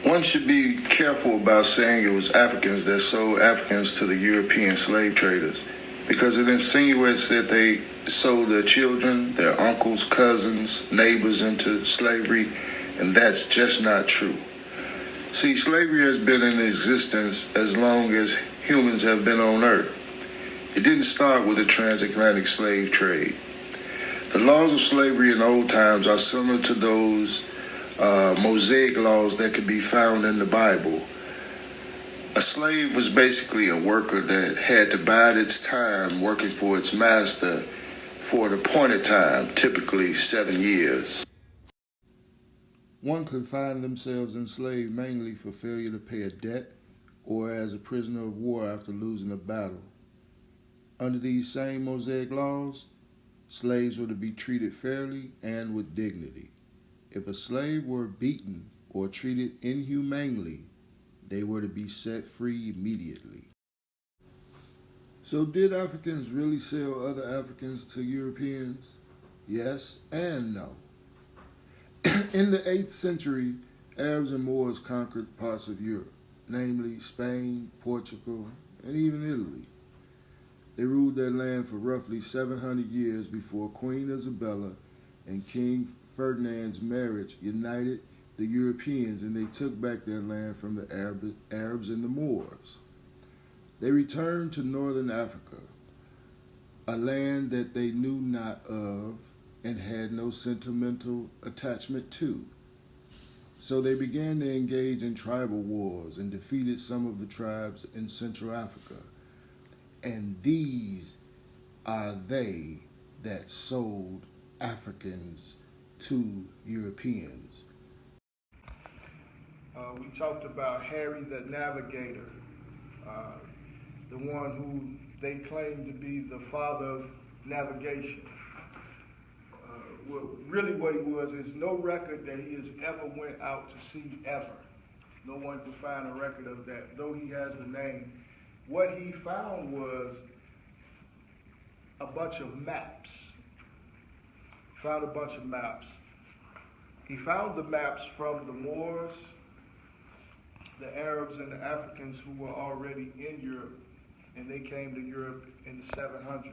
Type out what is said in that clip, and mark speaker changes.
Speaker 1: One should be careful about saying it was Africans that sold Africans to the European slave traders, because it insinuates that they sold their children, their uncles, cousins, neighbors into slavery, and that's just not true. See, slavery has been in existence as long as humans have been on Earth. It didn't start with the transatlantic slave trade. The laws of slavery in old times are similar to those Mosaic laws that could be found in the Bible. A slave was basically a worker that had to bide its time working for its master for an appointed time, typically 7 years. One could find themselves enslaved mainly for failure to pay a debt or as a prisoner of war after losing a battle. Under these same Mosaic laws, slaves were to be treated fairly and with dignity. If a slave were beaten or treated inhumanely, they were to be set free immediately. So did Africans really sell other Africans to Europeans? Yes and no. In the 8th century, Arabs and Moors conquered parts of Europe, namely Spain, Portugal, and even Italy. They ruled their land for roughly 700 years before Queen Isabella and King Ferdinand's marriage united the Europeans, and they took back their land from the Arabs and the Moors. They returned to northern Africa, a land that they knew not of and had no sentimental attachment to. So they began to engage in tribal wars and defeated some of the tribes in Central Africa. And these are they that sold Africans to Europeans. We talked about Harry the Navigator, the one who they claimed to be the father of navigation. Really what he was is no record that he has ever went out to sea ever. No one could find a record of that, though he has the name. What he found was a bunch of maps. Found a bunch of maps. He found the maps from the Moors, the Arabs, and the Africans who were already in Europe, and they came to Europe in the 700s.